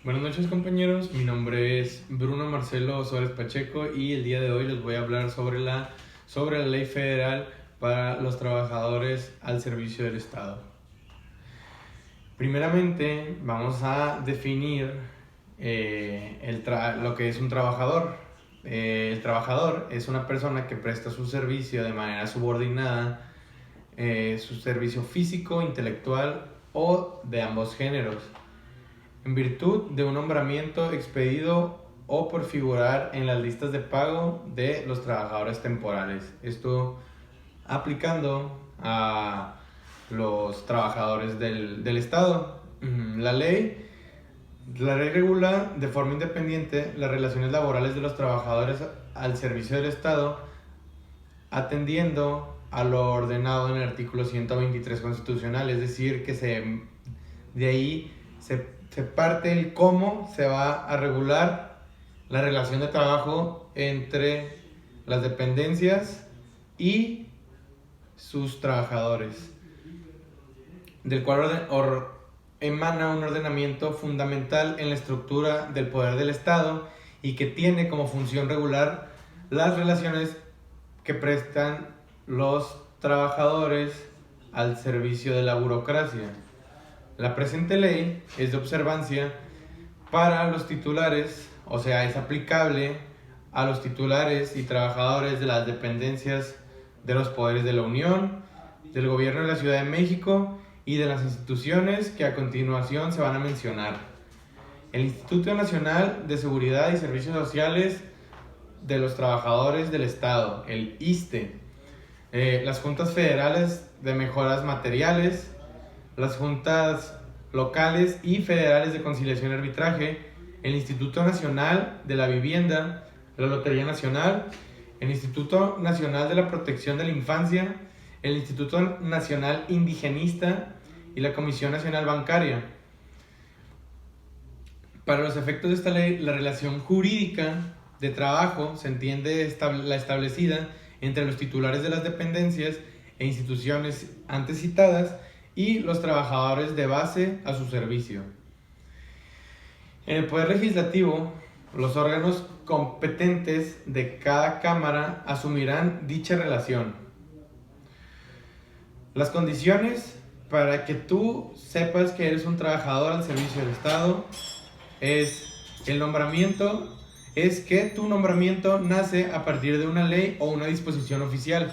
Buenas noches compañeros, mi nombre es Bruno Marcelo Suárez Pacheco y el día de hoy les voy a hablar sobre la ley federal para los trabajadores al servicio del Estado. Primeramente vamos a definir lo que es un trabajador. El trabajador es una persona que presta su servicio de manera subordinada, su servicio físico, intelectual o de ambos géneros, en virtud de un nombramiento expedido o por figurar en las listas de pago de los trabajadores temporales. Esto aplicando a los trabajadores del Estado. La ley regula de forma independiente las relaciones laborales de los trabajadores al servicio del Estado, atendiendo a lo ordenado en el artículo 123 constitucional, es decir, que de ahí se parte el cómo se va a regular la relación de trabajo entre las dependencias y sus trabajadores, del cual emana un ordenamiento fundamental en la estructura del poder del Estado y que tiene como función regular las relaciones que prestan los trabajadores al servicio de la burocracia. La presente ley es de observancia para los titulares, o sea, es aplicable a los titulares y trabajadores de las dependencias de los poderes de la Unión, del Gobierno de la Ciudad de México y de las instituciones que a continuación se van a mencionar: el Instituto Nacional de Seguridad y Servicios Sociales de los Trabajadores del Estado, el ISSSTE, las juntas federales de mejoras materiales, las juntas locales y federales de conciliación y arbitraje, el Instituto Nacional de la Vivienda, la Lotería Nacional, el Instituto Nacional de la Protección de la Infancia, el Instituto Nacional Indigenista y la Comisión Nacional Bancaria. Para los efectos de esta ley, la relación jurídica de trabajo se entiende la establecida entre los titulares de las dependencias e instituciones antes citadas y los trabajadores de base a su servicio. En el Poder Legislativo, los órganos competentes de cada Cámara asumirán dicha relación. Las condiciones para que tú sepas que eres un trabajador al servicio del Estado es que tu nombramiento nace a partir de una ley o una disposición oficial,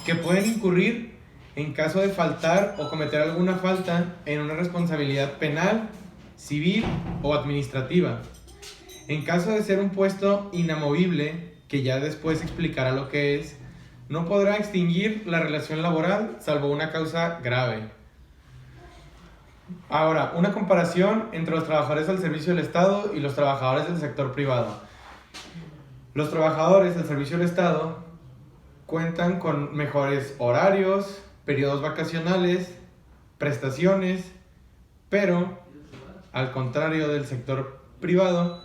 que pueden incurrir en caso de faltar o cometer alguna falta en una responsabilidad penal, civil o administrativa. En caso de ser un puesto inamovible, que ya después explicará lo que es, no podrá extinguir la relación laboral salvo una causa grave. Ahora, una comparación entre los trabajadores al servicio del Estado y los trabajadores del sector privado. Los trabajadores del servicio del Estado cuentan con mejores horarios, periodos vacacionales, prestaciones, pero al contrario del sector privado,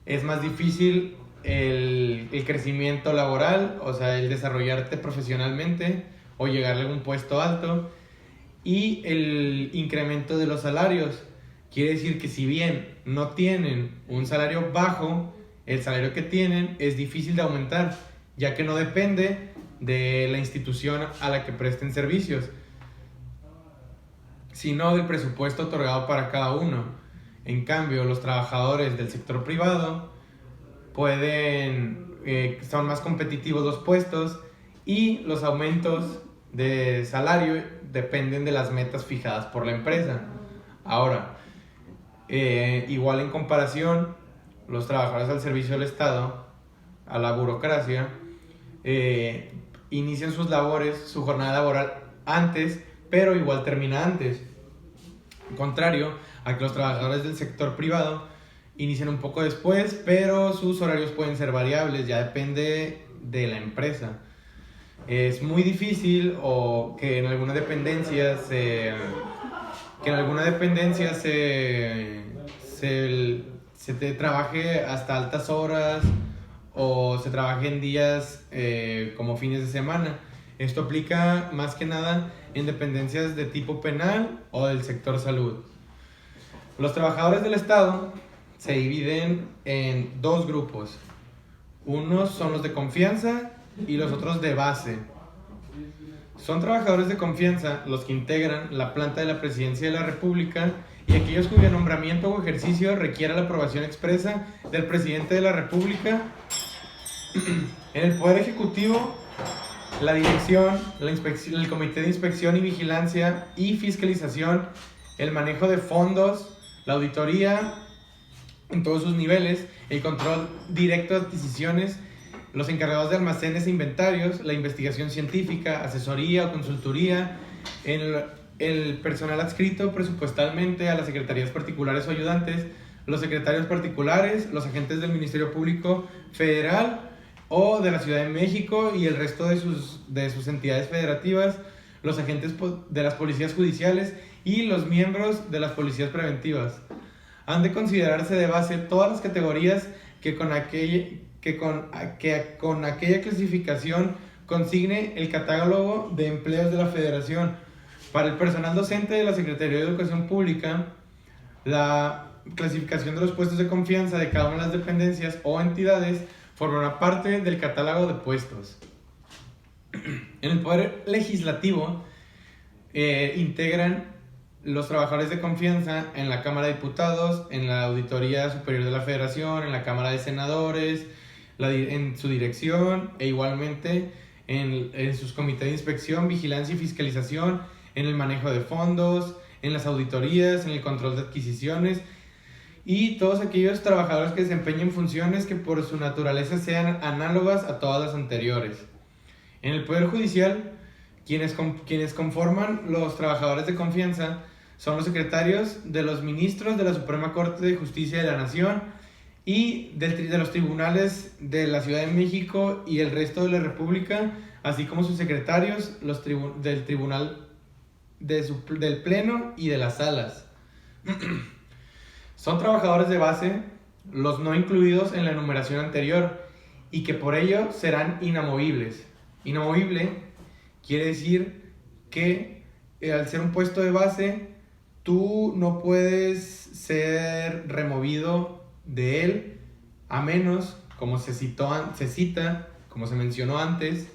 es más difícil el crecimiento laboral, o sea, el desarrollarte profesionalmente o llegar a algún puesto alto, y el incremento de los salarios. Quiere decir que si bien no tienen un salario bajo, el salario que tienen es difícil de aumentar, ya que no depende de la institución a la que presten servicios, sino del presupuesto otorgado para cada uno. En cambio, los trabajadores del sector privado son más competitivos los puestos y los aumentos de salario dependen de las metas fijadas por la empresa. Ahora, igual en comparación, los trabajadores al servicio del Estado, a la burocracia, inician sus labores, su jornada laboral antes, pero igual termina antes. Contrario a que los trabajadores del sector privado inician un poco después, pero sus horarios pueden ser variables, ya depende de la empresa. Es muy difícil que en alguna dependencia se te trabaje hasta altas horas o se trabaje en días como fines de semana. Esto aplica más que nada en dependencias de tipo penal o del sector salud. Los trabajadores del Estado se dividen en dos grupos. Unos son los de confianza y los otros de base. Son trabajadores de confianza los que integran la planta de la Presidencia de la República y aquellos cuyo nombramiento o ejercicio requiera la aprobación expresa del Presidente de la República. En el Poder Ejecutivo, la dirección, el Comité de Inspección y Vigilancia y Fiscalización, el manejo de fondos, la auditoría en todos sus niveles, el control directo de adquisiciones, los encargados de almacenes e inventarios, la investigación científica, asesoría o consultoría, el personal adscrito presupuestalmente a las secretarías particulares o ayudantes, los secretarios particulares, los agentes del Ministerio Público Federal o de la Ciudad de México y el resto de sus entidades federativas, los agentes de las policías judiciales y los miembros de las policías preventivas. Han de considerarse de base todas las categorías que con aquella clasificación consigne el catálogo de empleos de la Federación. Para el personal docente de la Secretaría de Educación Pública, la clasificación de los puestos de confianza de cada una de las dependencias o entidades formará parte del catálogo de puestos. En el Poder Legislativo integran los trabajadores de confianza en la Cámara de Diputados, en la Auditoría Superior de la Federación, en la Cámara de Senadores, en su dirección e igualmente en sus comités de inspección, vigilancia y fiscalización, en el manejo de fondos, en las auditorías, en el control de adquisiciones y todos aquellos trabajadores que desempeñen funciones que por su naturaleza sean análogas a todas las anteriores. En el Poder Judicial, quienes conforman los trabajadores de confianza son los secretarios de los ministros de la Suprema Corte de Justicia de la Nación y de los tribunales de la Ciudad de México y el resto de la República, así como sus secretarios del Tribunal del Pleno y de las Salas. Son trabajadores de base los no incluidos en la enumeración anterior y que por ello serán inamovibles. Inamovible quiere decir que al ser un puesto de base, tú no puedes ser removido de él a menos, como se cita, como se mencionó antes,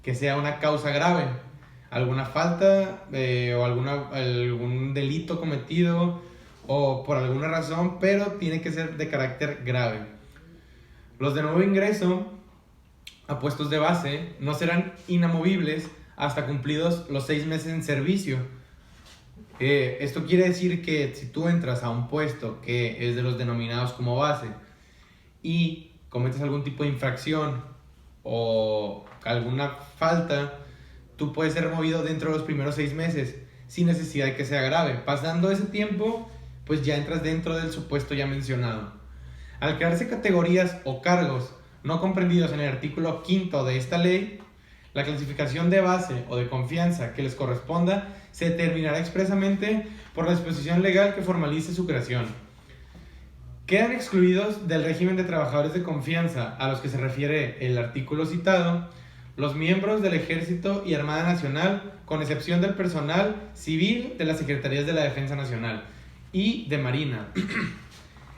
que sea una causa grave, alguna falta o algún delito cometido o por alguna razón, pero tiene que ser de carácter grave. Los de nuevo ingreso a puestos de base no serán inamovibles hasta cumplidos los 6 meses en servicio. Esto quiere decir que si tú entras a un puesto que es de los denominados como base y cometes algún tipo de infracción o alguna falta, tú puedes ser removido dentro de los primeros 6 meses sin necesidad de que sea grave. Pasando ese tiempo, pues ya entras dentro del supuesto ya mencionado. Al crearse categorías o cargos no comprendidos en el artículo 5 de esta ley, la clasificación de base o de confianza que les corresponda se determinará expresamente por la disposición legal que formalice su creación. Quedan excluidos del régimen de trabajadores de confianza a los que se refiere el artículo citado los miembros del Ejército y Armada Nacional, con excepción del personal civil de las Secretarías de la Defensa Nacional y de Marina.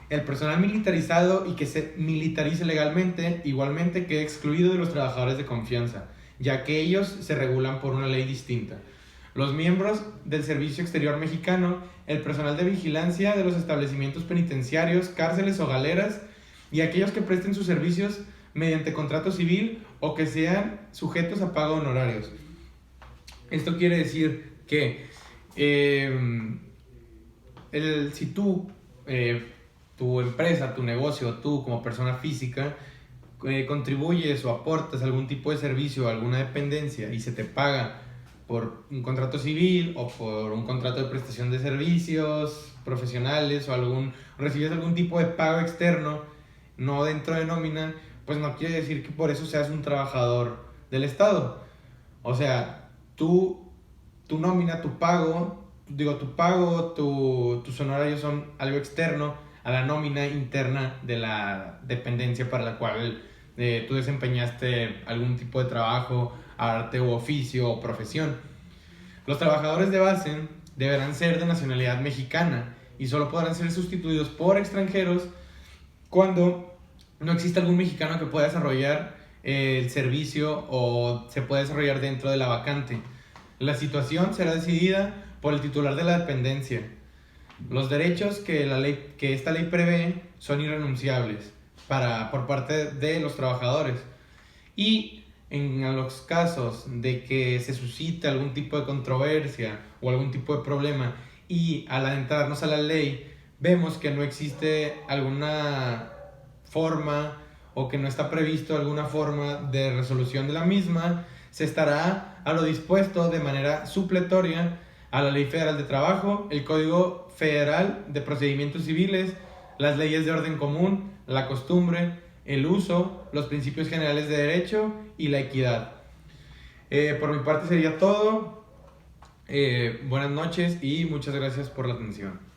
El personal militarizado y que se militarice legalmente igualmente queda excluido de los trabajadores de confianza, ya que ellos se regulan por una ley distinta. Los miembros del Servicio Exterior Mexicano, el personal de vigilancia de los establecimientos penitenciarios, cárceles o galeras y aquellos que presten sus servicios mediante contrato civil o que sean sujetos a pago de honorarios. Esto quiere decir que si tú, tu empresa, tu negocio, tú como persona física, contribuyes o aportas algún tipo de servicio a alguna dependencia y se te paga por un contrato civil o por un contrato de prestación de servicios profesionales o recibes algún tipo de pago externo, no dentro de nómina, pues no quiere decir que por eso seas un trabajador del Estado. O sea, tu nómina, tu pago, tus honorarios son algo externo a la nómina interna de la dependencia para la cual tú desempeñaste algún tipo de trabajo, arte u oficio o profesión. Los trabajadores de base deberán ser de nacionalidad mexicana y solo podrán ser sustituidos por extranjeros cuando no existe algún mexicano que pueda desarrollar el servicio o se pueda desarrollar dentro de la vacante. La situación será decidida por el titular de la dependencia. Los derechos que esta ley prevé son irrenunciables por parte de los trabajadores. Y en los casos de que se suscite algún tipo de controversia o algún tipo de problema y al adentrarnos a la ley vemos que no existe alguna forma o que no está previsto alguna forma de resolución de la misma, se estará a lo dispuesto de manera supletoria a la Ley Federal de Trabajo, el Código Federal de Procedimientos Civiles, las leyes de orden común, la costumbre, el uso, los principios generales de derecho y la equidad. Por mi parte sería todo. Buenas noches y muchas gracias por la atención.